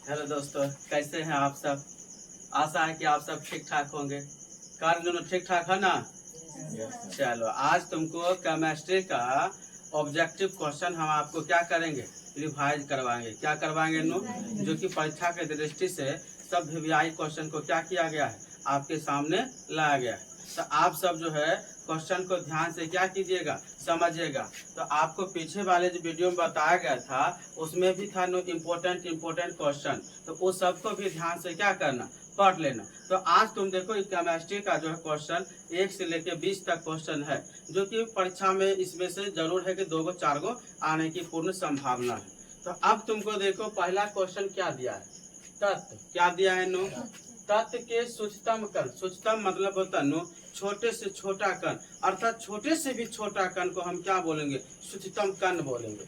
Hello दोस्तों, कैसे हैं आप सब। आशा है कि आप सब ठीक ठाक होंगे। कार्य दोनों ठीक ठाक है ना। चलो, आज तुमको केमिस्ट्री का ऑब्जेक्टिव क्वेश्चन हम आपको क्या करेंगे, रिवाइज करवाएंगे। क्या करवाएंगे नो, जो कि परीक्षा के दृष्टि से सब वीवीआई क्वेश्चन को क्या किया गया है, आपके सामने लाया गया है। तो आप सब जो है क्वेश्चन को ध्यान से क्या कीजिएगा, समझिएगा। तो आपको पीछे वाले जो वीडियो में बताया गया था उसमें भी था नो इम्पोर्टेंट क्वेश्चन, तो उस सबको भी ध्यान से क्या करना, पढ़ लेना। तो आज तुम देखो इस केमिस्ट्री का जो है क्वेश्चन 1 से लेकर 20 तक क्वेश्चन है, जो कि परीक्षा में इसमें से जरूर है कि 2 4 गो आने की पूर्ण संभावना है। तो अब तुमको देखो पहला क्वेश्चन क्या दिया है, तत्व क्या दिया है नो, तत्व के सूक्ष्मतम कण। सूक्ष्मतम मतलब होता है नो छोटे से छोटा कण, अर्थात छोटे से भी छोटा कण को हम क्या बोलेंगे, सूक्ष्मतम कण बोलेंगे।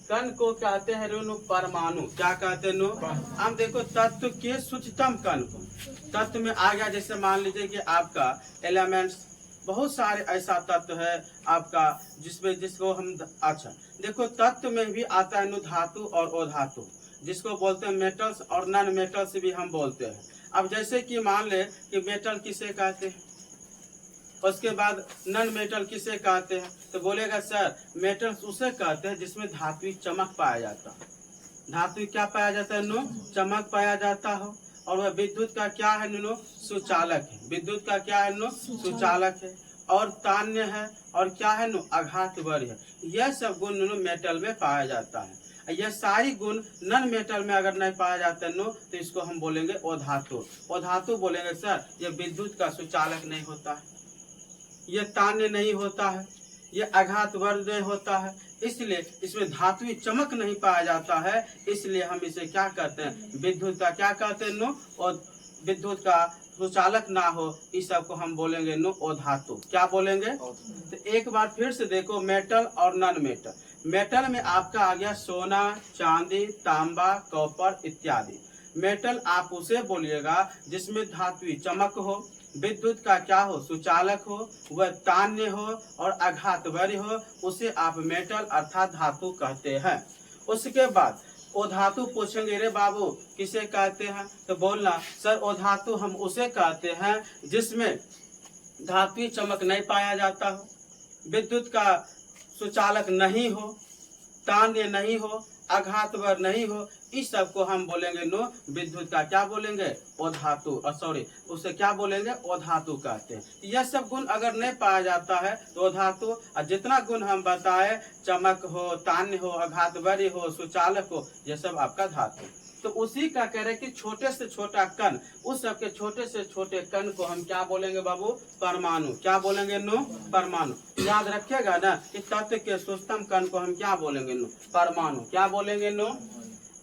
कण को कहते हैं नो परमाणु। क्या कहते हैं नो, हम देखो तत्व के सूक्ष्मतम कण को तत्व में आ गया। जैसे मान लीजिए कि आपका एलिमेंट्स, बहुत सारे ऐसा तत्व है आपका जिसको हम अच्छा देखो तत्व में भी आता है नो धातु और अधातु, जिसको बोलते हैं मेटल्स और नॉन मेटल्स भी हम बोलते हैं। अब जैसे कि मान ले कि मेटल किसे कहते हैं, उसके बाद नॉन मेटल किसे कहते हैं, तो बोलेगा सर मेटल्स उसे कहते हैं जिसमें धातु चमक पाया जाता है। धातु क्या पाया जाता है नो, चमक पाया जाता हो। और वह विद्युत का क्या है नो, सुचालक है। विद्युत का क्या है नो, सुचालक है। और तान्य है, और क्या है नो, आघातवर्य है। यह सब गुण नो मेटल में पाया जाता है। यह सारी गुण नॉन मेटल में अगर नहीं पाया जाता नो, तो इसको हम बोलेंगे अधातु। अधातु बोलेंगे सर यह विद्युत का सुचालक नहीं होता है, यह तान्य नहीं होता है, यह आघातवर्य नहीं होता है, इसलिए इसमें धातुई चमक नहीं पाया जाता है। इसलिए हम इसे क्या कहते हैं, विद्युत का क्या कहते हैं नो, और विद्युत का सुचालक ना हो, इस सब को हम बोलेंगे नो अधातु। क्या बोलेंगे, तो एक बार फिर से देखो मेटल और नॉन मेटल। मेटल में आपका आ गया सोना, चांदी, तांबा, कॉपर इत्यादि। मेटल आप उसे बोलिएगा जिसमें धातुई चमक हो, विद्युत का क्या हो, सुचालक हो, वह तान्य हो और आघातवर्य हो, उसे आप मेटल अर्थात धातु कहते हैं। उसके बाद अधातु पूछेंगे, रे बाबू किसे कहते हैं, तो बोलना सर अधातु हम उसे कहते हैं जिसमें धातुई चमक नहीं पाया जाता हो, विद्युत का सुचालक नहीं हो, तान्य नहीं हो, आघातवर नहीं हो, इस सब को हम बोलेंगे नो विद्युत का क्या बोलेंगे, अधातु। सॉरी, उसे क्या बोलेंगे, अधातु कहते हैं। यह सब गुण अगर नहीं पाया जाता है तो अधातु। और जितना गुण हम बताए, चमक हो, तान्य हो, आघातवर्य हो, सुचालक हो, यह सब आपका धातु। तो उसी का कह रहे कि छोटे से छोटा कण, उस सबके छोटे से छोटे कण को हम क्या बोलेंगे बाबू, परमाणु। क्या बोलेंगे नो, परमाणु। याद रखिएगा ना कि तत्व के सूक्ष्मतम कण को हम क्या बोलेंगे नो, परमाणु। क्या बोलेंगे नो,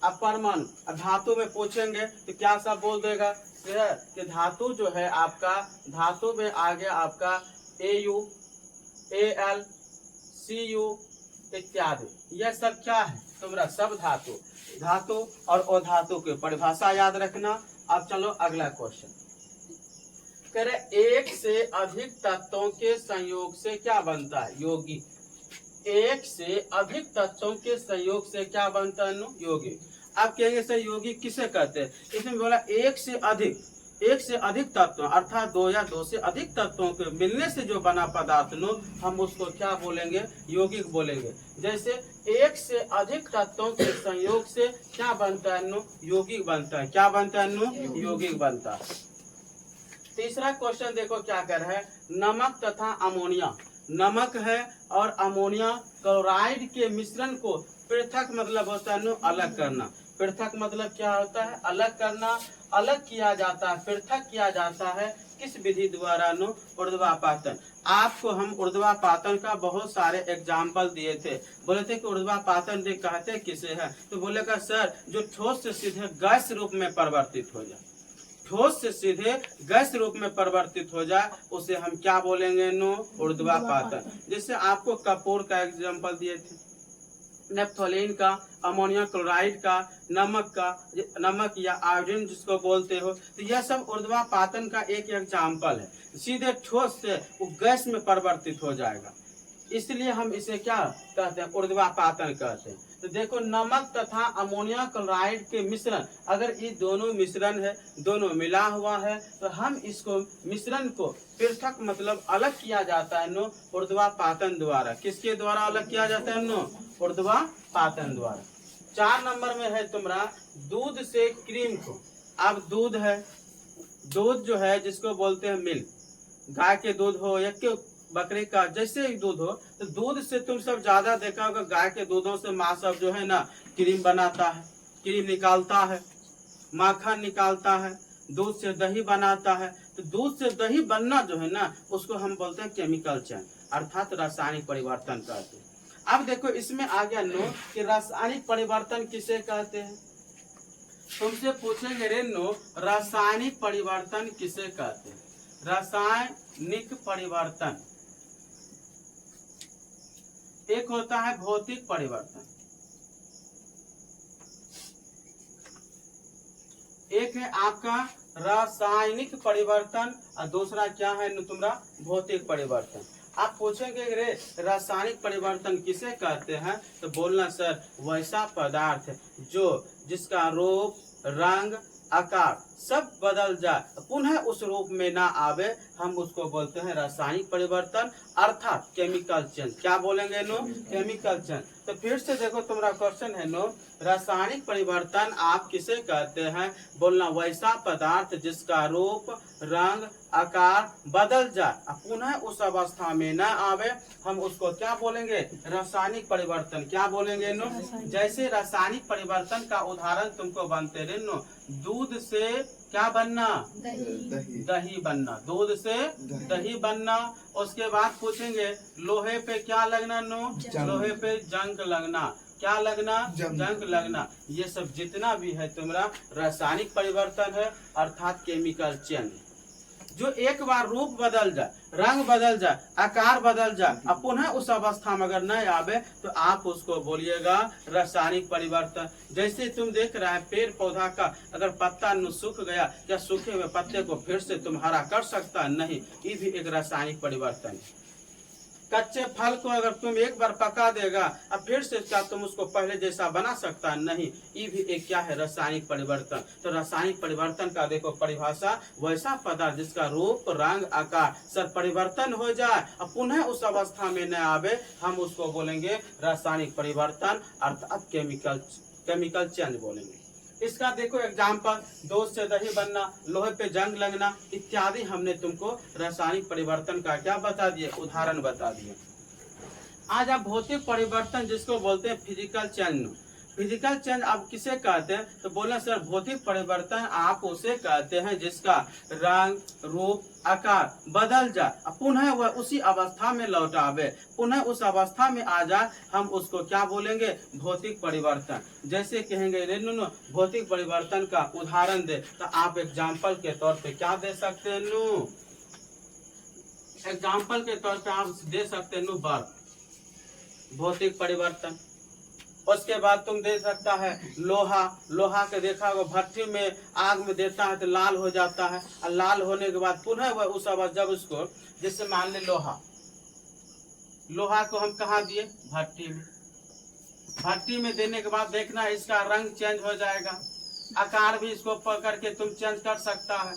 अब परमाणु। धातु में पूछेंगे तो क्या सब बोल देगा कि धातु जो है आपका, धातु में आ गया आपका AU, AL, CU इत्यादि। यह सब क्या है तुम्हारा, सब धातु। धातु और अधातु की परिभाषा याद रखना। अब चलो अगला क्वेश्चन, कह रहे एक से अधिक तत्वों के संयोग से क्या बनता है, यौगिक। एक से अधिक तत्वों के संयोग से क्या बनता है नो, यौगिक। आप कहेंगे सर यौगिक किसे कहते हैं, इसमें बोला एक से अधिक तत्व अर्थात 2 या 2 से अधिक तत्वों के मिलने से जो बना पदार्थ नो, हम उसको क्या बोलेंगे, यौगिक बोलेंगे। जैसे एक से अधिक तत्वों के संयोग से क्या बनता है नो, यौगिक बनता है। क्या बनता है नो, यौगिक बनता है। तीसरा क्वेश्चन देखो क्या कर रहा है, नमक तथा अमोनिया। नमक है और अमोनिया क्लोराइड के मिश्रण को पृथक मतलब होता है नो, अलग करना। पृथक मतलब क्या होता है, अलग करना। अलग किया जाता है, पृथक किया जाता है किस विधि द्वारा नो, ऊर्ध्वापातन। आपको हम ऊर्ध्वापातन का बहुत सारे एग्जाम्पल दिए थे। बोले थे कि ऊर्ध्वापातन कहते किसे है, तो बोलेगा सर जो ठोस से सीधे गैस रूप में परिवर्तित हो जाए, ठोस से सीधे गैस रूप में परिवर्तित हो जाए, उसे हम क्या बोलेंगे नो, ऊर्ध्वापातन। जैसे आपको कपूर का एग्जाम्पल दिए थे, नेप्थोलीन का, अमोनियम क्लोराइड का, नमक या आयोडीन जिसको बोलते हो, तो यह सब ऊर्ध्वापातन का एक एग्जाम्पल है। सीधे ठोस से वो गैस में परिवर्तित हो जाएगा, इसलिए हम इसे क्या कहते हैं, ऊर्ध्वापातन कहते हैं। तो देखो नमक तथा अमोनिया क्लोराइड के मिश्रण, अगर ये दोनों मिश्रण है, दोनों मिला हुआ है, तो हम इसको मिश्रण को पृथक मतलब अलग किया जाता है नो ऊर्ध्वापातन द्वारा। किसके द्वारा अलग किया जाता है नो? ऊर्ध्वापातन द्वारा। 4 नंबर में है तुम्हारा दूध से क्रीम को। अब दूध है, दूध जो है जिसको बोलते हैं मिल्क, गाय के दूध हो या क्यों बकरे का जैसे ही दूध हो, तो दूध से तुम सब ज्यादा देखा होगा, गाय के दूधों से माँ सब जो है ना क्रीम बनाता है, क्रीम निकालता है, माखन निकालता है, दूध से दही बनाता है। तो दूध से दही बनना जो है ना उसको हम बोलते हैं केमिकल चेंज, अर्थात रासायनिक परिवर्तन कहते हैं। अब देखो इसमें आ गया नो कि रासायनिक परिवर्तन किसे कहते हैं। तुमसे पूछेंगे रे नो रासायनिक परिवर्तन किसे कहते हैं। रासायनिक परिवर्तन एक होता है भौतिक परिवर्तन, एक है आपका रासायनिक परिवर्तन और दूसरा क्या है तुम्हारा भौतिक परिवर्तन। आप पूछेंगे रे रासायनिक परिवर्तन किसे कहते हैं, तो बोलना सर वैसा पदार्थ जो जिसका रूप रंग आकार सब बदल जाए, पुनः उस रूप में ना आवे, हम उसको बोलते हैं रासायनिक परिवर्तन अर्थात केमिकल चेंज। क्या बोलेंगे नो? Chemical change. तो फिर से देखो तुम्हारा क्वेश्चन है नो रासायनिक परिवर्तन आप किसे कहते हैं, बोलना वैसा पदार्थ जिसका रूप रंग आकार बदल जाए पुनः उस अवस्था में न आवे, हम उसको क्या बोलेंगे? रासायनिक परिवर्तन। क्या बोलेंगे नो? जैसे रासायनिक परिवर्तन का उदाहरण तुमको बनते रहे नो, दूध से क्या बनना? दही बनना, दूध से दही बनना। उसके बाद पूछेंगे लोहे पे क्या लगना नो? लोहे पे जंग लगना। क्या लगना? जंग लगना। ये सब जितना भी है तुम्हारा रासायनिक परिवर्तन है अर्थात केमिकल चेंज। जो एक बार रूप बदल जाए, रंग बदल जाए, आकार बदल जाए अब पुनः उस अवस्था में अगर न आवे तो आप उसको बोलिएगा रासायनिक परिवर्तन। जैसे तुम देख रहे हैं पेड़ पौधा का अगर पत्ता सूख गया, क्या सूखे हुए पत्ते को फिर से तुम हरा कर सकता? नहीं, ये भी एक रासायनिक परिवर्तन है। कच्चे फल को अगर तुम एक बार पका देगा अब फिर से क्या तुम उसको पहले जैसा बना सकता? नहीं, ये भी एक क्या है? रासायनिक परिवर्तन। तो रासायनिक परिवर्तन का देखो परिभाषा, वैसा पदार्थ जिसका रूप रंग आकार सब परिवर्तन हो जाए और पुनः उस अवस्था में न आवे, हम उसको बोलेंगे रासायनिक परिवर्तन अर्थात केमिकल चेंज बोलेंगे। इसका देखो एग्जाम्पल, दूध से दही बनना, लोहे पे जंग लगना इत्यादि हमने तुमको रासायनिक परिवर्तन का क्या बता दिए? उदाहरण बता दिए। आज आप भौतिक परिवर्तन जिसको बोलते हैं फिजिकल चेंज। फिजिकल चेंज आप किसे कहते हैं? तो बोले सर भौतिक परिवर्तन आप उसे कहते हैं जिसका रंग रूप आकार बदल जाए पुनः वह उसी अवस्था में लौट आवे, पुनः उस अवस्था में आ जाए, हम उसको क्या बोलेंगे? भौतिक परिवर्तन। जैसे कहेंगे रे नो भौतिक परिवर्तन का उदाहरण दे, तो आप एग्जाम्पल के तौर पे क्या दे सकते हैं नो? एग्जाम्पल के तौर पे आप दे सकते हैं नो बर्फ, भौतिक परिवर्तन। उसके बाद तुम दे सकता है लोहा, लोहा के देखा होगा भट्टी में आग में देता है तो लाल हो जाता है और लाल होने के बाद पुनः वह उस अवस्था जब उसको जैसे मान ले लोहा, लोहा को हम कहाँ दिए? भट्टी में। भट्टी में देने के बाद देखना इसका रंग चेंज हो जाएगा, आकार भी इसको पकड़ के तुम चेंज कर सकता है,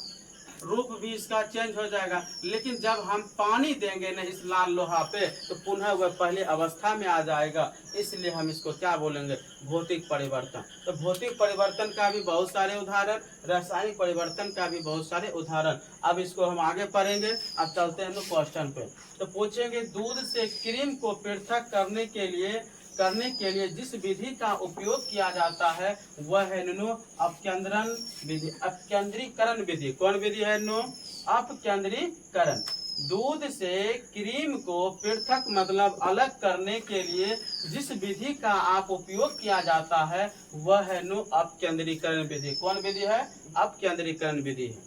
रूप भी इसका चेंज हो जाएगा। लेकिन जब हम पानी देंगे ना इस लाल लोहा पे तो पुनः वह पहले अवस्था में आ जाएगा, इसलिए हम इसको क्या बोलेंगे? भौतिक परिवर्तन। तो भौतिक परिवर्तन का भी बहुत सारे उदाहरण, रासायनिक परिवर्तन का भी बहुत सारे उदाहरण। अब इसको हम आगे पढ़ेंगे। अब चलते हैं क्वेश्चन पे। तो पूछेंगे दूध से क्रीम को पृथक करने के लिए जिस विधि का उपयोग किया जाता है वह है नो अपकेंद्रण विधि, अपकेंद्रीकरण विधि। कौन विधि है नो? अपकेंद्रीकरण। दूध से क्रीम को पृथक मतलब अलग करने के लिए जिस विधि का आप उपयोग किया जाता है वह है नो अपकेंद्रीकरण विधि। कौन विधि है? अपकेंद्रीकरण विधि है।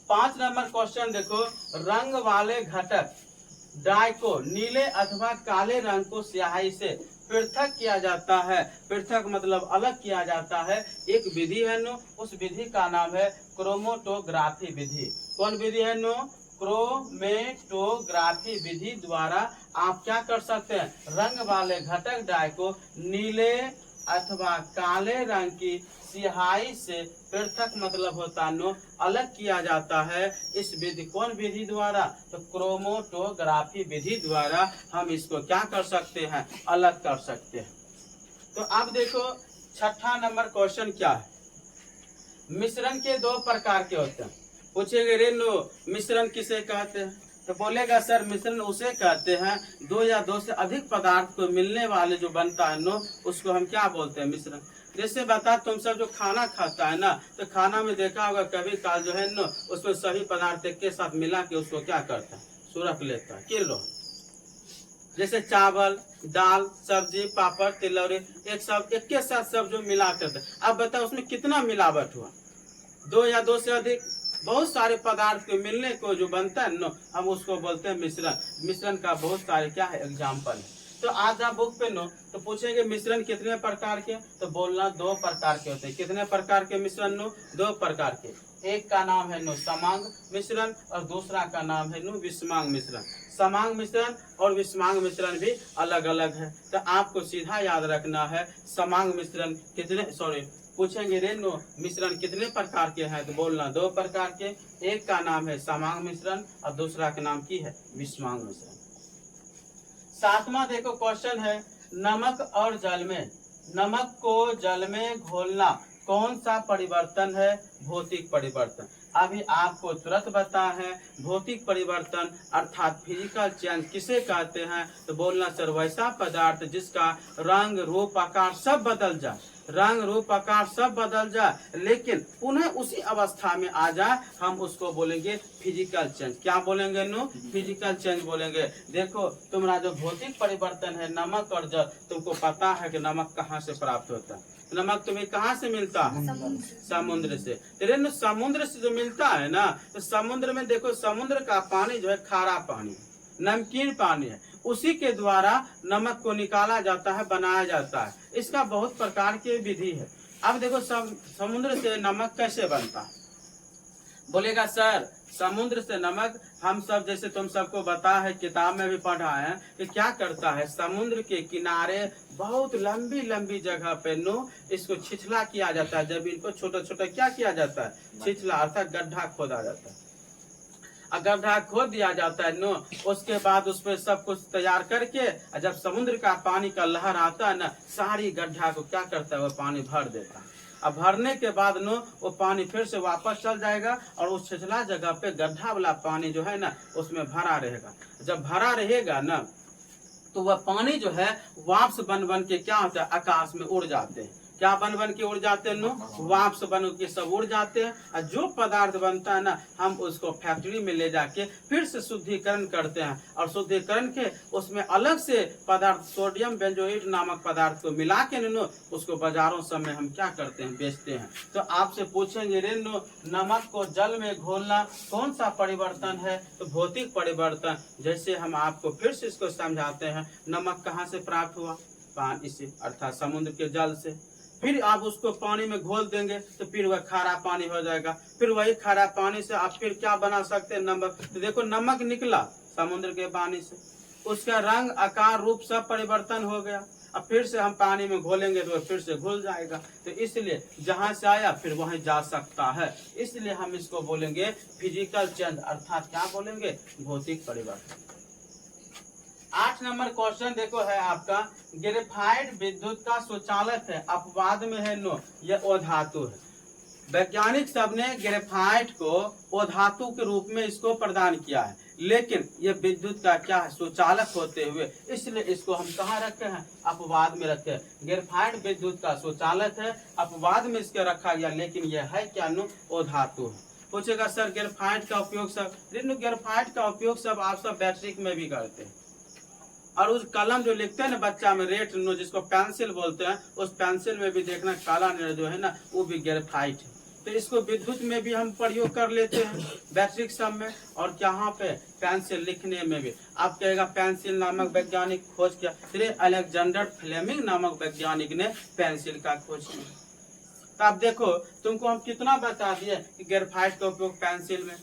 5 नंबर क्वेश्चन देखो, रंग वाले घटक डाई को नीले अथवा काले रंग को स्याही से पृथक किया जाता है, पृथक मतलब अलग किया जाता है, एक विधि है नो, उस विधि का नाम है क्रोमेटोग्राफी विधि। कौन विधि है नो? क्रोमेटोग्राफी विधि द्वारा आप क्या कर सकते हैं, रंग वाले घटक डाई को नीले अथवा काले रंग की स्याही से पृथक मतलब होता नो अलग किया जाता है। इस विधि कौन विधि द्वारा, तो क्रोमेटोग्राफी विधि द्वारा हम इसको क्या कर सकते हैं, अलग कर सकते हैं। तो अब देखो छठा नंबर क्वेश्चन क्या है, मिश्रण के दो प्रकार के होते हैं। पूछेंगे रेनो मिश्रण किसे कहते हैं, तो बोलेगा सर मिश्रण उसे कहते हैं दो या दो से अधिक पदार्थ को मिलने वाले जो बनता है नो, उसको हम क्या बोलते हैं, मिश्रण। जैसे बता तुम सब जो खाना खाता है ना, तो खाना में देखा होगा कभी काल जो है नो उसमें सभी पदार्थ एक के साथ मिला के उसको क्या करता है, सुरख लेता है, किलो। जैसे चावल, दाल, सब्जी, पापड़, तिलौरी, एक के साथ सब जो मिला करते हैं। अब बताओ उसमें कितना मिलावट हुआ, दो या दो से अधिक, बहुत सारे पदार्थ के मिलने को जो बनता है नो, हम उसको बोलते हैं मिश्रण। मिश्रण का बहुत सारे क्या है एग्जाम्पल है। तो आज आप बुक पे नो तो पूछेंगे मिश्रण कितने प्रकार के, तो बोलना दो प्रकार के होते हैं। कितने प्रकार के मिश्रण नो, दो प्रकार के। एक का नाम है नो समांग मिश्रण और दूसरा का नाम है नो विषमांग मिश्रण। समांग मिश्रण और विषमांग मिश्रण भी अलग अलग है। तो आपको सीधा याद रखना है समांग मिश्रण कितने, पूछेंगे रेनो मिश्रण कितने प्रकार के हैं, तो बोलना दो प्रकार के। एक का नाम है समांग मिश्रण और दूसरा का नाम की है विषमांग मिश्रण। सातवां देखो क्वेश्चन है, नमक और जल में, नमक को जल में घोलना कौन सा परिवर्तन है, भौतिक परिवर्तन। अभी आपको तुरंत बता है भौतिक परिवर्तन अर्थात फिजिकल चेंज किसे कहते हैं, तो बोलना सर वैसा पदार्थ जिसका रंग रूप आकार सब बदल जाए, रंग रूप आकार सब बदल जाए लेकिन पुनः उसी अवस्था में आ जाए, हम उसको बोलेंगे फिजिकल चेंज। क्या बोलेंगे नो, फिजिकल चेंज बोलेंगे। देखो तुम्हारा जो भौतिक परिवर्तन है नमक और जल, तुमको पता है कि नमक कहाँ से प्राप्त होता है, नमक तुम्हें कहाँ से मिलता है, समुद्र से। तेरे समुद्र से जो मिलता है ना, तो समुद्र में देखो समुद्र का पानी जो है खारा पानी, नमकीन पानी है, उसी के द्वारा नमक को निकाला जाता है, बनाया जाता है। इसका बहुत प्रकार की विधि है। अब देखो समुद्र से नमक कैसे बनता है, बोलेगा सर समुद्र से नमक हम सब जैसे तुम सबको बता है किताब में भी पढ़ा है कि क्या करता है, समुद्र के किनारे बहुत लंबी लंबी जगह पे नो इसको छिछला किया जाता है। जब इनको छोटा छोटा क्या किया जाता है, छिछला अर्थात गड्ढा खोदा जाता है। गड्ढा खोद दिया जाता है नो, उसके बाद उस पर सब कुछ तैयार करके जब समुद्र का पानी का लहर आता है ना, सारी गड्ढा को क्या करता है वो पानी भर देता है। अब भरने के बाद नो वो पानी फिर से वापस चल जाएगा और उस छिछला जगह पे गड्ढा वाला पानी जो है ना उसमें भरा रहेगा। जब भरा रहेगा ना तो वह पानी जो है वाष्प बन बन के क्या होता है आकाश में उड़ जाते हैं। क्या बन बन के उड़ जाते हैं नो, वाष्प बन के सब उड़ जाते हैं। और जो पदार्थ बनता है ना हम उसको फैक्ट्री में ले जाके फिर से शुद्धिकरण करते हैं और शुद्धिकरण के उसमें अलग से पदार्थ सोडियम बेंजोएट नामक पदार्थ को मिला के नो उसको बाजारों सब में हम क्या करते हैं, बेचते हैं। तो आपसे पूछेंगे रे नो नमक को जल में घोलना कौन सा परिवर्तन है, तो भौतिक परिवर्तन। जैसे हम आपको फिर से इसको समझाते हैं, नमक कहाँ से प्राप्त हुआ, पानी से अर्थात समुद्र के जल से। फिर आप उसको पानी में घोल देंगे तो फिर वह खारा पानी हो जाएगा। फिर वही खारा पानी से आप फिर क्या बना सकते हैं, नमक। तो देखो नमक निकला समुद्र के पानी से, उसका रंग आकार रूप सब परिवर्तन हो गया। अब फिर से हम पानी में घोलेंगे तो फिर से घुल जाएगा। तो इसलिए जहां से आया फिर वहीं जा सकता है, इसलिए हम इसको बोलेंगे फिजिकल चेंज अर्थात क्या बोलेंगे, भौतिक परिवर्तन। 8 नंबर क्वेश्चन देखो है आपका, ग्रेफाइट विद्युत का सुचालक है, अपवाद में है नो, यह अधातु है। वैज्ञानिक सब ने ग्रेफाइट को अधातु के रूप में इसको प्रदान किया है, लेकिन ये विद्युत का क्या है, सुचालक होते हुए, इसलिए इसको हम कहाँ रखे हैं, अपवाद में रखे हैं। ग्रेफाइट विद्युत का सुचालक है, अपवाद में इसके रखा गया, लेकिन यह है क्या नो, अधातु है। पूछेगा सर ग्रेफाइट का उपयोग सब, ग्रेफाइट का उपयोग सब आप सब बैटरी में भी करते हैं। और उस कलम जो लिखते हैं ना बच्चा में रेट नो जिसको पेंसिल बोलते हैं, उस पेंसिल में भी देखना काला जो है ना वो भी ग्रेफाइट है। तो इसको विद्युत में भी हम प्रयोग कर लेते हैं बैटरी सब में, और यहाँ पे पेंसिल लिखने में भी। आप कहेगा पेंसिल नामक वैज्ञानिक खोज किया, अलेक्जेंडर फ्लेमिंग नामक वैज्ञानिक ने पेंसिल का खोज किया। तो आप देखो तुमको हम कितना बता दिए कि ग्रेफाइट का उपयोग पेंसिल में,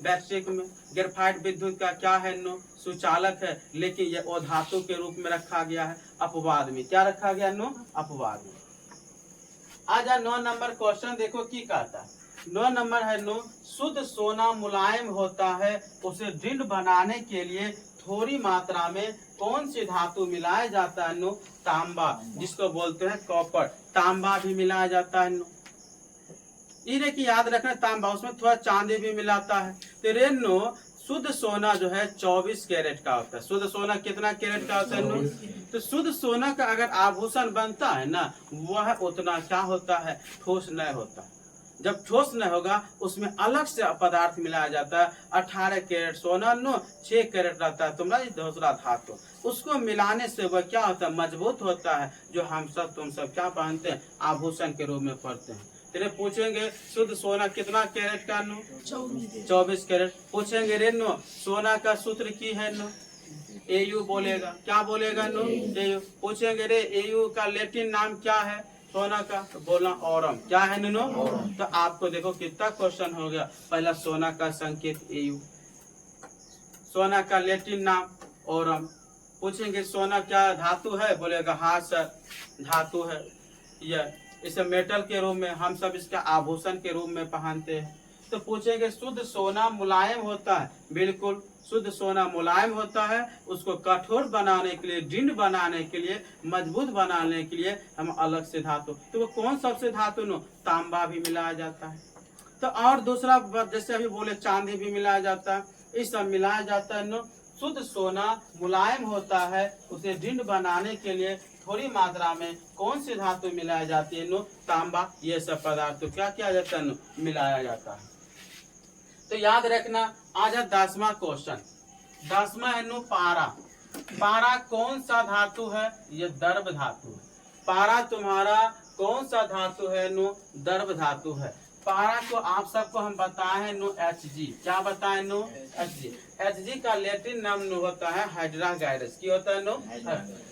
बैटरी में। ग्रेफाइट विद्युत का क्या है नो, सुचालक है, लेकिन यह अधातु के रूप में रखा गया है अपवाद में। क्या रखा गया नो, अपवाद में। आजा 9 नंबर क्वेश्चन देखो की कहता है। 9 नंबर है नो, शुद्ध सोना मुलायम होता है, उसे दृढ़ बनाने के लिए थोड़ी मात्रा में कौन सी धातु मिलाया जाता है नो, तांबा, जिसको बोलते हैं कॉपर। तांबा भी मिलाया जाता है नो, ये की याद रखना तांबा, उसमें थोड़ा चांदी भी मिलाता है। तो रे नो शुद्ध सोना जो है 24 कैरेट का होता है। शुद्ध सोना कितना कैरेट का होता है नो, तो शुद्ध सोना का अगर आभूषण बनता है ना, वह उतना क्या होता है, ठोस नहीं होता। जब ठोस नहीं होगा उसमें अलग से पदार्थ मिलाया जाता है। 18 कैरेट सोना नो 6 कैरेट रहता है तुम्हारा दूसरा धातु, उसको मिलाने से वह क्या होता है, मजबूत होता है, जो हम सब तुम सब क्या पहनते हैं, आभूषण के रूप में पहनते हैं। तेरे पूछेंगे शुद्ध सोना कितना कैरेट का नो, 24 कैरेट। पूछेंगे रे नो सोना का सूत्र की है नो, AU बोलेगा। क्या बोलेगा नो, AU। पूछेंगे रे AU का लैटिन नाम क्या है सोना का, तो बोलना ऑरम। क्या है नो, तो आपको देखो कितना क्वेश्चन हो गया। पहला सोना का संकेत AU, सोना का लैटिन नाम ऑरम। पूछेंगे सोना क्या धातु है, बोलेगा हाँ सर धातु है, यह इसे मेटल के रूप में हम सब इसका आभूषण के रूप में पहनते हैं। तो पूछेंगे शुद्ध सोना मुलायम होता है, बिल्कुल शुद्ध सोना मुलायम होता है, उसको कठोर बनाने के लिए, दृढ़ बनाने के लिए, मजबूत बनाने के लिए हम अलग से धातु, तो वो कौन सबसे धातु नो, तांबा भी मिलाया जाता है। तो और दूसरा जैसे अभी बोले चांदी भी मिलाया जाता है, इस सब मिलाया जाता है नो। शुद्ध सोना मुलायम होता है, उसे दृढ़ बनाने के लिए थोड़ी मात्रा में कौन सी धातु मिलाई जाती है नो, तांबा। ये सब पदार्थ तो क्या किया जाता है नो, मिलाया जाता है। तो याद रखना। आज 10वां क्वेश्चन, 10वां है नो पारा। पारा कौन सा धातु है, ये द्रव धातु है। पारा तुम्हारा कौन सा धातु है नो, द्रव धातु है। पारा को आप सबको हम बताए नो Hg। क्या बताए नो, Hg। Hg का लैटिन नाम नो होता है हाइड्रागायरस। की होता है नो,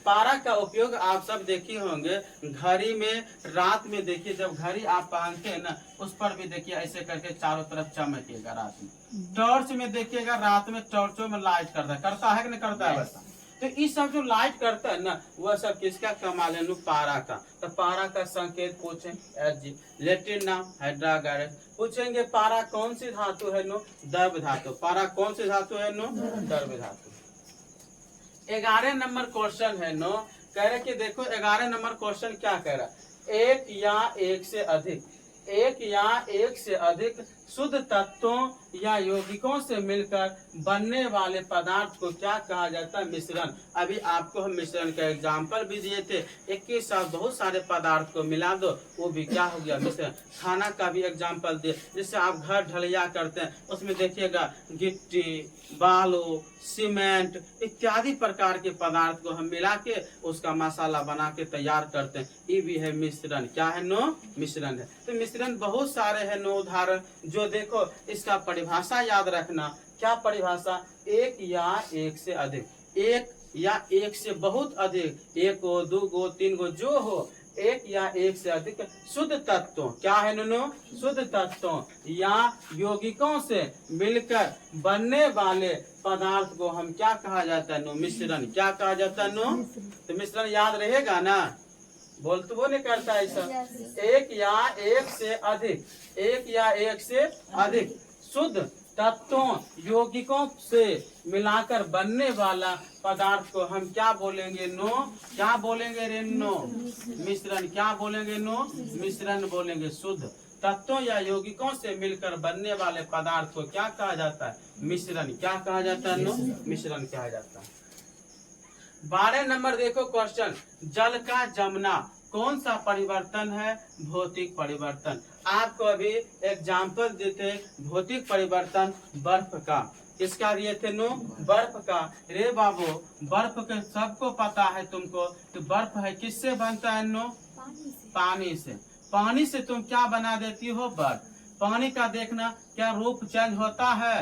पारा का उपयोग आप सब देखे होंगे घड़ी में, रात में देखिए जब घड़ी आप पहनते हैं ना, उस पर भी देखिए ऐसे करके चारों तरफ चमकेगा रात में। टॉर्च में देखिएगा रात में टॉर्चों में लाइट करता है कि नहीं करता है, बता। तो इस सब जो लाइट करता है ना, वह सब किसका कमाल है नो, पारा का। तो पारा का संकेत पूछे Hg, लैटिन नाम हाइड्रागायरस। पूछेंगे पारा कौन सी धातु है नो, द्रव धातु। पारा कौन सी धातु है नो, द्रव धातु। 11 नंबर क्वेश्चन है नो, कह रहे कि देखो 11 नंबर क्वेश्चन क्या कह रहा है, एक या एक से अधिक शुद्ध तत्वों या यौगिकों से मिलकर बनने वाले पदार्थ को क्या कहा जाता है, मिश्रण। अभी आपको हम मिश्रण का एग्जाम्पल भी दिए थे, एक के साथ बहुत सारे पदार्थ को मिला दो, वो भी क्या हो गया, मिश्रण। खाना का भी एग्जाम्पल दिए, जिससे आप घर ढलैया करते हैं, उसमें देखिएगा गिट्टी, बालू, सीमेंट इत्यादि प्रकार के पदार्थ को हम मिला के उसका मसाला बना के तैयार करते हैं, ये भी है मिश्रण। क्या है नो, मिश्रण है। तो मिश्रण बहुत सारे है नो उदाहरण, जो देखो इसका परिभाषा याद रखना। क्या परिभाषा, एक या एक से अधिक, एक या एक से बहुत अधिक, एक गो, दो गो, तीन गो, जो हो, एक या एक से अधिक शुद्ध तत्वों, क्या है नो, शुद्ध तत्वों या यौगिकों से मिलकर बनने वाले पदार्थ को हम क्या कहा जाता है नो, मिश्रण। क्या कहा जाता है नो, तो मिश्रण याद रहेगा ना, बोल तो वो नहीं करता ऐसा। एक या एक से अधिक, एक या एक से अधिक शुद्ध तत्वों यौगिकों से मिलाकर बनने वाला पदार्थ को हम क्या बोलेंगे नो, क्या बोलेंगे रे नो, मिश्रण। क्या बोलेंगे नो, मिश्रण बोलेंगे। शुद्ध तत्वों या यौगिकों से मिलकर बनने वाले पदार्थ को क्या कहा जाता है, मिश्रण। क्या कहा जाता है नो, मिश्रण कहा जाता है। 12 नंबर देखो क्वेश्चन, जल का जमना कौन सा परिवर्तन है, भौतिक परिवर्तन। आपको अभी एग्जाम्पल देते भौतिक परिवर्तन बर्फ का, किसका दिए थे नो, बर्फ का। रे बाबू बर्फ के सबको पता है तुमको, तो बर्फ है किससे बनता है नो, पानी से। पानी से तुम क्या बना देती हो, बर्फ। पानी का देखना क्या रूप चेंज होता है,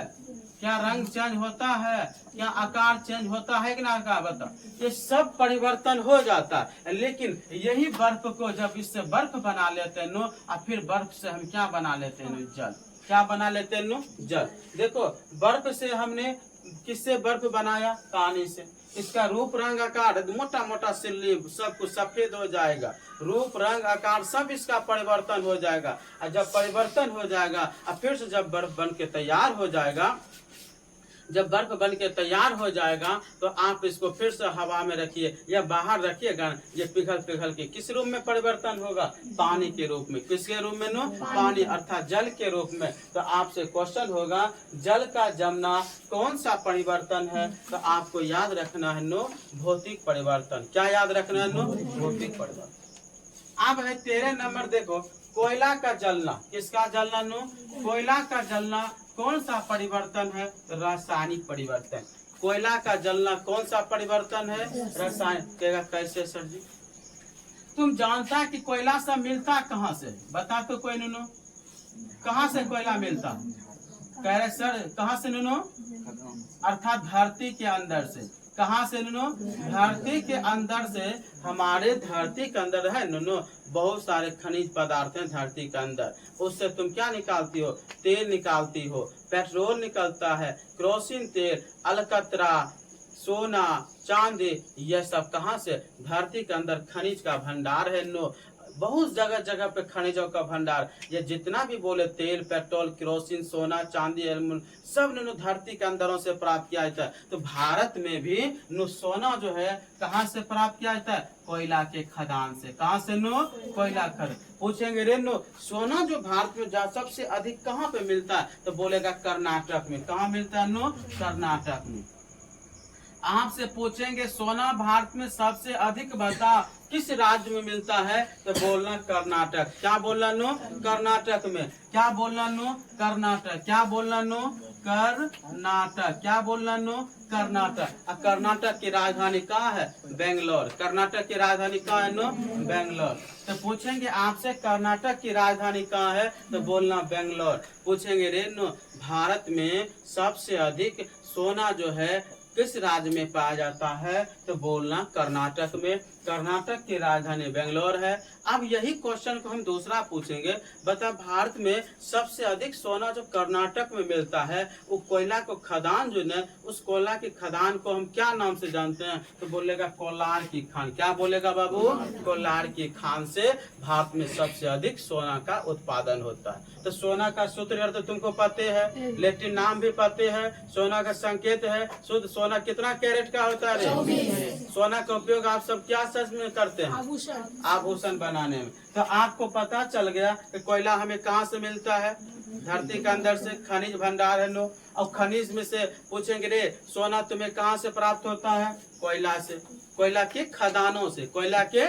क्या रंग चेंज होता है, क्या आकार चेंज होता है कि ना, आकार बता, ये सब परिवर्तन हो जाता है। लेकिन यही बर्फ को जब इससे बर्फ बना लेते हैं नो, और फिर बर्फ से हम क्या बना लेते हैं नो, जल। क्या बना लेते हैं नु? जल। देखो बर्फ से हमने किससे बर्फ बनाया? पानी से। इसका रूप रंग आकार मोटा मोटा सिल्ली सब कुछ सफेद हो जाएगा, रूप रंग आकार सब इसका परिवर्तन हो जाएगा। और जब परिवर्तन हो जाएगा और फिर से जब बर्फ बन के तैयार हो जाएगा, जब बर्फ बन के तैयार हो जाएगा तो आप इसको फिर से हवा में रखिए या बाहर रखिएगा, ये पिघल पिघल के किस रूप में परिवर्तन होगा? पानी के रूप में। किसके रूप में? नो पानी अर्थात जल के रूप में। तो आपसे क्वेश्चन होगा जल का जमना कौन सा परिवर्तन है? तो आपको याद रखना है नो भौतिक परिवर्तन। क्या याद रखना है? नो भौतिक परिवर्तन। अब है 13 नंबर, देखो कोयला का जलना। किसका जलना? नो कोयला का जलना कौन सा परिवर्तन है? रासायनिक परिवर्तन। कोयला का जलना कौन सा परिवर्तन है? रासायनिक। कैसे सर जी? तुम जानता कि कोयला सब मिलता कहाँ से? बता तो कोई नुनो, कहाँ से कोयला मिलता? कह रहे सर कहाँ से नुनो? अर्थात धरती के अंदर से। कहाँ से नुनो? धरती के अंदर से। हमारे धरती के अंदर है नुनो बहुत सारे खनिज पदार्थ हैं धरती के अंदर। उससे तुम क्या निकालती हो? तेल निकालती हो, पेट्रोल निकलता है, केरोसिन तेल, अलकतरा, सोना, चांदी, यह सब कहाँ से? धरती के अंदर खनिज का भंडार है नो। बहुत जगह जगह पे खनिजों का भंडार। ये जितना भी बोले तेल, पेट्रोल, केरोसिन, सोना, चांदी, एल्युमिनियम सब नु धरती के अंदरों से प्राप्त किया जाता है। तो भारत में भी नु सोना जो है कहाँ से प्राप्त किया जाता है? कोयला के खदान से। कहाँ से नो? कोयला खदान। पूछेंगे रे नो सोना जो भारत में सबसे अधिक कहाँ पे मिलता है? तो बोलेगा कर्नाटक में। कहाँ मिलता है नो? कर्नाटक में। आपसे पूछेंगे सोना भारत में सबसे अधिक बता किस राज्य में मिलता है? तो बोलना कर्नाटक। क्या बोलना नो? कर्नाटक में। क्या बोलना नो? कर्नाटक। क्या बोलना नो? कर्नाटक। क्या बोलना नो? कर्नाटक। और कर्नाटक की राजधानी कहाँ है? बेंगलोर। कर्नाटक की राजधानी कहाँ है नो? बेंगलोर। तो पूछेंगे आपसे कर्नाटक की राजधानी कहाँ है? तो बोलना बेंगलोर। पूछेंगे रे नो भारत में सबसे अधिक सोना जो है किस राज्य में पाया जाता है? तो बोलना कर्नाटक में। कर्नाटक की राजधानी बेंगलोर है। अब यही क्वेश्चन को हम दूसरा पूछेंगे, बता भारत में सबसे अधिक सोना जो कर्नाटक में मिलता है वो कोयला को खदान जो है उस कोयला की खदान को हम क्या नाम से जानते हैं? तो बोलेगा कोलार की खान। क्या बोलेगा बाबू? कोलार की खान से भारत में सबसे अधिक सोना का उत्पादन होता है। तो सोना का सूत्र अर्थ तुमको पता है, लैटिन नाम भी पता है। सोना का संकेत है शुद्ध सोना कितना कैरेट का होता है? सोना का उपयोग आप सब क्या सच में करते हैं? आभूषण बनाने में। तो आपको पता चल गया कि कोयला हमें कहाँ से मिलता है? धरती के अंदर से। खनिज भंडार है लो। और खनिज में से पूछेंगे रे सोना तुम्हें कहाँ से प्राप्त होता है? कोयला से। कोयला के खदानों से। कोयला के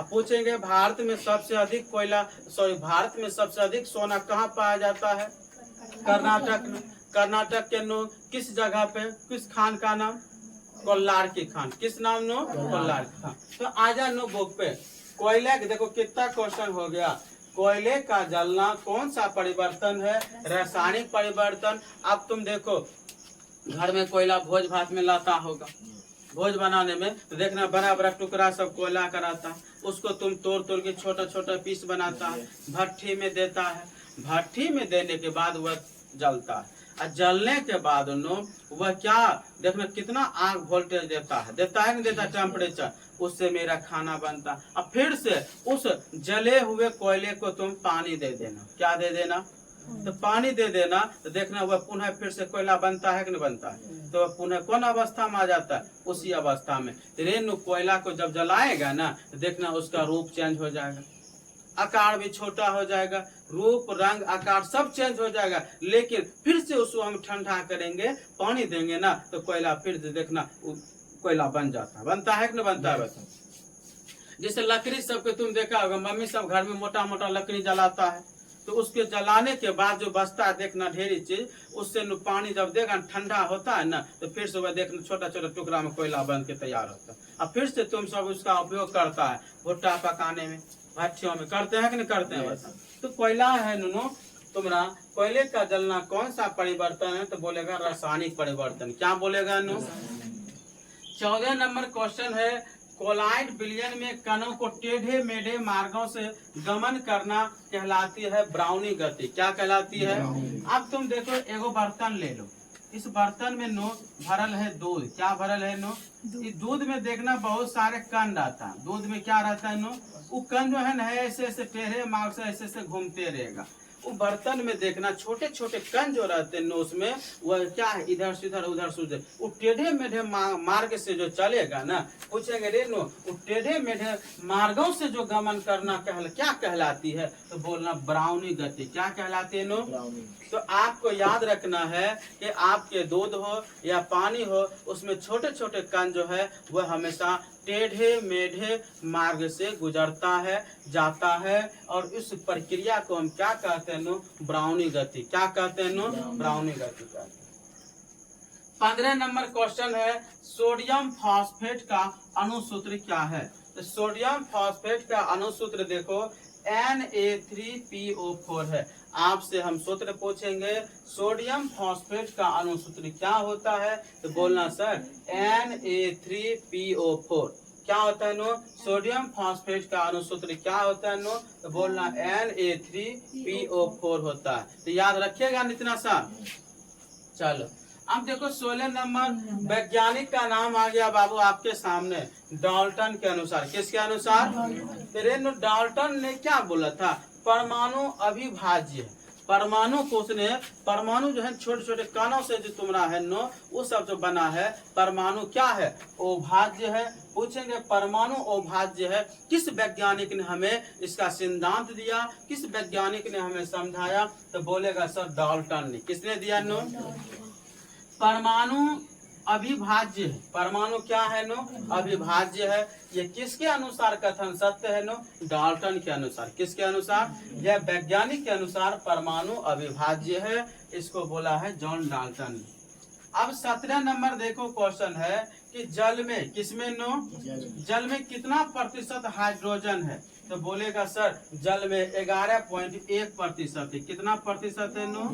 पूछेंगे भारत में सबसे अधिक कोयला भारत में सबसे अधिक सोना कहाँ पाया जाता है? कर्नाटक में। कर्नाटक के नो किस जगह पे? किस खान का नाम? कोल्लार की खान। किस नाम नो? कोल्लार की खान। तो आजा नो बुक पे कोयले देखो कितना क्वेश्चन हो गया। कोयले का जलना कौन सा परिवर्तन है? रासायनिक परिवर्तन। अब तुम देखो घर में कोयला भोज भात में लाता होगा, भोज बनाने में तो देखना बड़ा बड़ा टुकड़ा सब कोयला कराता, उसको तुम तोड़ तोड़ के छोटा छोटा पीस बनाता है, भट्ठी में देता है। भट्ठी में देने के बाद वह जलता है और जलने के बाद वह क्या देखना कितना आग वोल्टेज देता है नहीं देता? टेम्परेचर। उससे मेरा खाना बनता। अब फिर से उस जले हुए कोयले को तुम पानी दे देना। क्या दे देना? तो पानी दे देना। तो देखना वह पुनः फिर से कोयला बनता है कि नहीं बनता है? तो वह पुनः कौन अवस्था में आ जाता है? उसी अवस्था में। रेणु कोयला को जब जलाएगा ना तो देखना उसका रूप चेंज हो जाएगा, आकार भी छोटा हो जाएगा, रूप रंग आकार सब चेंज हो जाएगा। लेकिन फिर से उसको हम ठंडा करेंगे, पानी देंगे ना तो कोयला फिर से देखना कोयला बन जाता है। बनता है कि नहीं बनता है? जैसे लकड़ी सब के तुम देखा होगा, मम्मी सब घर में मोटा मोटा लकड़ी जलाता है तो उसके जलाने के बाद जो बचता है देखना ढेरी चीज, उससे पानी जब देगा ठंडा होता है ना तो फिर से वह देखना छोटा छोटा टुकड़ा में कोयला बन के तैयार होता है। अब फिर से तुम सब उसका उपयोग करता है भुट्टा पकाने में, भट्टियों में। करते हैं कि नहीं करते हैं? बस तो कोयला है नुनो तुम्हारा। कोयले का जलना कौन सा परिवर्तन है? तो बोलेगा रासायनिक परिवर्तन। क्या बोलेगा नु? 14 नंबर क्वेश्चन है कोलाइड विलयन में कणों को टेढ़े मेढ़े मार्गों से गमन करना कहलाती है ब्राउनी गति। क्या कहलाती है? अब तुम देखो, एगो बर्तन ले लो, इस बर्तन में नो भरल है दूध। क्या भरल है नो? इस दूध में देखना बहुत सारे कण रहता है। दूध में क्या रहता है नो? वो कण जो है ना ऐसे ऐसे टेढ़े मार्ग से ऐसे ऐसे घूमते रहेगा। वो बर्तन में देखना छोटे छोटे कण जो रहते हैं उसमें, वह क्या है, इधर से उधर उधर से उधर, वो टेढ़े मेढ़े मार्ग से जो चलेगा ना, पूछेंगे रे नो वो टेढ़े मेढ़े मार्गों से जो गमन करना क्या कहलाती है? तो बोलना ब्राउनी गति। क्या कहलाती है नो? तो आपको याद रखना है कि आपके दूध हो या पानी हो, उसमें छोटे छोटे कण जो है वह हमेशा टेढ़े मेढ़े मार्ग से गुजरता है, जाता है, और इस प्रक्रिया को हम क्या कहते हैं नो? ब्राउनी गति। क्या कहते हैं नो? ब्राउनी गति कहते हैं। 15 नंबर क्वेश्चन है, सोडियम फॉस्फेट का अणुसूत्र क्या है? तो सोडियम फॉस्फेट का अणुसूत्र देखो Na3PO4 है। आपसे हम सूत्र पूछेंगे, सोडियम फॉस्फेट का अणुसूत्र क्या होता है? तो बोलना सर Na3PO4। क्या होता है नो? सोडियम फॉस्फेट का अणुसूत्र क्या होता है नो? तो बोलना Na3PO4 होता है। तो याद रखिएगा इतना सा। चलो अब देखो 16 नंबर वैज्ञानिक का नाम आ गया बाबू आपके सामने, डाल्टन के अनुसार। किसके अनुसार? डाल्टन ने क्या बोला था? परमाणु अविभाज्य। परमाणु को उसने, परमाणु जो है छोटे छोटे कणों से जो तुम्हारा है नो, वो सब जो बना है, परमाणु क्या है? अभाज्य है। पूछेंगे परमाणु अभाज्य है, किस वैज्ञानिक ने हमें इसका सिद्धांत दिया? किस वैज्ञानिक ने हमें समझाया? तो बोलेगा सर डाल्टन ने। किसने दिया नो? परमाणु अविभाज्य है। परमाणु क्या है नो? अविभाज्य है। ये किसके अनुसार कथन सत्य है नो? डाल्टन के अनुसार। किसके अनुसार? यह वैज्ञानिक के अनुसार परमाणु अविभाज्य है। इसको बोला है जॉन डाल्टन ने। अब 17 नंबर देखो क्वेश्चन है कि जल में, किसमें नो? जल में कितना प्रतिशत हाइड्रोजन है? तो बोलेगा सर जल में 11.1% है। कितना प्रतिशत है नो?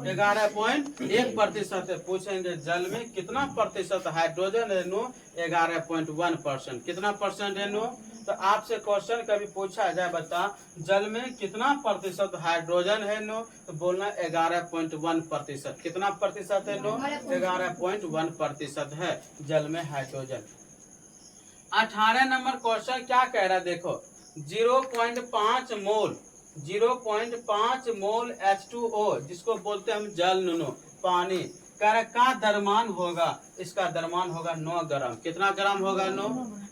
11.1% है। पूछेंगे जल में कितना प्रतिशत हाइड्रोजन है नो? 11.1%। कितना परसेंट है नो? तो आपसे क्वेश्चन कभी पूछा जाए, बता जल में कितना प्रतिशत हाइड्रोजन है नो? तो बोलना 11.1%। कितना प्रतिशत है नो? 11.1% है जल में हाइड्रोजन। 18 नंबर क्वेश्चन क्या कह रहा है देखो, 0.5 मोल 0.5 मोल H2O, जिसको बोलते हैं हम जल नुनो पानी, का द्रव्यमान होगा? इसका द्रव्यमान होगा 9 ग्राम। कितना ग्राम होगा नो?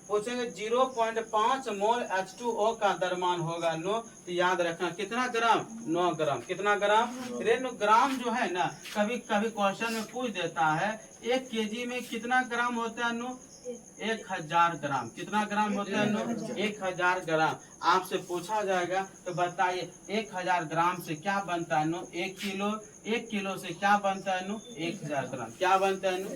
पूछेंगे 0.5 मोल H2O का द्रव्यमान होगा नो, तो याद रखना कितना ग्राम? 9 ग्राम। कितना ग्राम? ग्राम जो है ना, कभी कभी क्वेश्चन में पूछ देता है 1 kg में कितना ग्राम होता है नो? 1000 ग्राम। कितना ग्राम होता है नो? 1000 ग्राम। आपसे पूछा जाएगा तो बताइए 1000 ग्राम से क्या बनता है नो? 1 किलो। 1 किलो से क्या बनता है नो? 1000 ग्राम। क्या बनता है नो?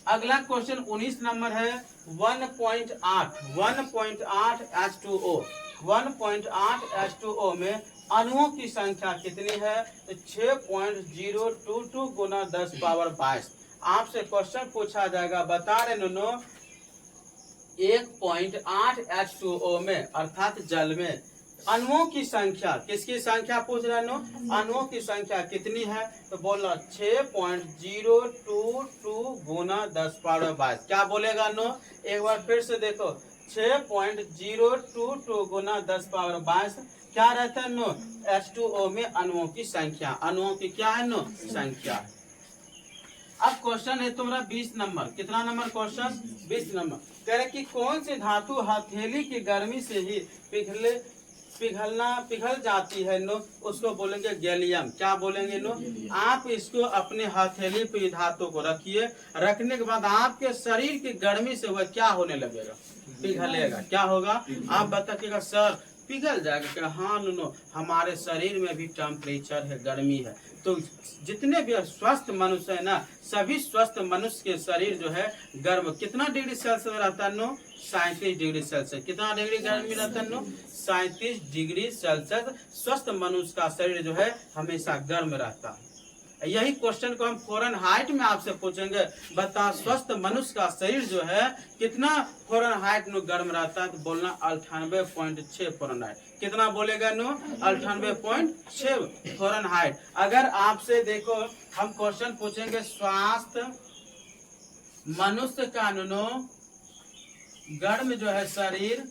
अगला क्वेश्चन 19 नंबर है, 1.8 H2O। 1.8 H2O में अणुओं की संख्या कितनी है? तो 6.022 गुना 10 पावर 22। आपसे क्वेश्चन पूछा जाएगा, बता रहे नो 1.8 H2O में अर्थात जल में अणुओं की संख्या, किसकी संख्या पूछ रहे नो? अणुओं की संख्या कितनी है? तो बोलना 6.022 गुना 10 पावर 22। क्या बोलेगा नो? एक बार फिर से देखो, 6.022 गुना 10 पावर 22 क्या रहता है नो? H2O में अणुओं की संख्या। अणुओं की क्या है नो? संख्या। अब क्वेश्चन है तुम्हारा 20 नंबर। कितना नंबर क्वेश्चन? 20 नंबर। कह रहे कि कौन सी धातु हथेली की गर्मी से ही पिघल जाती है नो? उसको बोलेंगे गैलियम। क्या बोलेंगे नो? आप इसको अपने हथेली पे धातु को रखिए, रखने के बाद आपके शरीर की गर्मी से वह क्या होने लगेगा? पिघलेगा। क्या होगा? आप बताइएगा सर पिघल जाएगा क्या? हाँ नो, हमारे शरीर में भी टेम्परेचर है, गर्मी है। तो जितने भी स्वस्थ मनुष्य है ना, सभी स्वस्थ मनुष्य के शरीर जो है गर्म कितना डिग्री सेल्सियस रहता है नो? 37 degree Celsius. कितना डिग्री गर्मी रहता है नो? 37 degree Celsius. स्वस्थ मनुष्य का शरीर जो है हमेशा गर्म रहता है। यही क्वेश्चन को हम फ़ारेनहाइट में आपसे पूछेंगे। बता स्वस्थ मनुष्य का शरीर जो है कितना फ़ारेनहाइट में गर्म रहता है, तो बोलना 98.6 फ़ारेनहाइट। कितना बोलेगा नो? 98.6 फ़ारेनहाइट। अगर आपसे देखो हम क्वेश्चन पूछेंगे स्वास्थ्य मनुष्य का नो गर्म जो है शरीर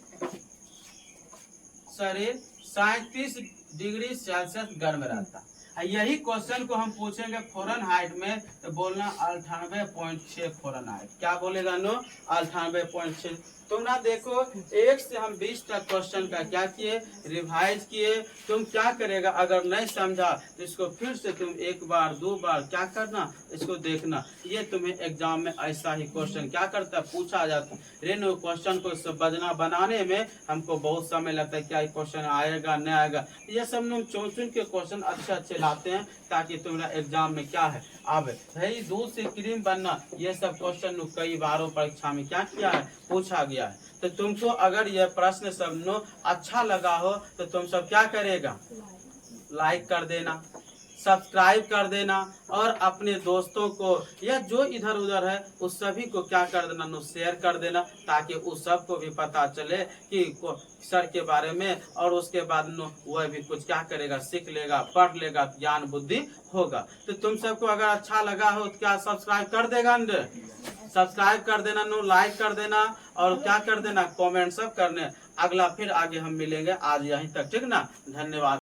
37 डिग्री सेल्सियस गर्म रहता है। यही क्वेश्चन को हम पूछेंगे फ़ारेनहाइट में, तो बोलना 98.6 फ़ारेनहाइट। क्या बोलेगा नो? 98.6। तुम ना देखो 1 से हम 20 तक क्वेश्चन का क्या किए, रिवाइज किए। तुम क्या करेगा, अगर नहीं समझा तो इसको फिर से तुम 1 बार 2 बार क्या करना, इसको देखना। ये तुम्हें एग्जाम में ऐसा ही क्वेश्चन क्या करता है, पूछा जाता है। रेनो क्वेश्चन को बनाने में हमको बहुत समय लगता है, क्या क्वेश्चन आएगा नहीं आएगा। ये सब लोग चुन चुन के क्वेश्चन अच्छे लाते हैं ताकि तुम्हारा एग्जाम में क्या है अब भाई दूध से क्रीम बनना। ये सब क्वेश्चन कई बारों परीक्षा में क्या किया है, पूछा गया है। तो तुमको अगर यह प्रश्न सब नो अच्छा लगा हो तो तुम सब क्या करेगा, लाइक कर देना, सब्सक्राइब कर देना, और अपने दोस्तों को या जो इधर उधर है उस सभी को क्या कर देना नो, शेयर कर देना, ताकि उस सबको भी पता चले कि सर के बारे में। और उसके बाद नो वह भी कुछ क्या करेगा, सीख लेगा, पढ़ लेगा, ज्ञान बुद्धि होगा। तो तुम सबको अगर अच्छा लगा हो तो क्या सब्सक्राइब कर देगा, सब्सक्राइब कर देना नो, लाइक कर देना, और क्या कर देना, कमेंट सब करने। अगला फिर आगे हम मिलेंगे, आज यहीं तक, ठीक ना। धन्यवाद।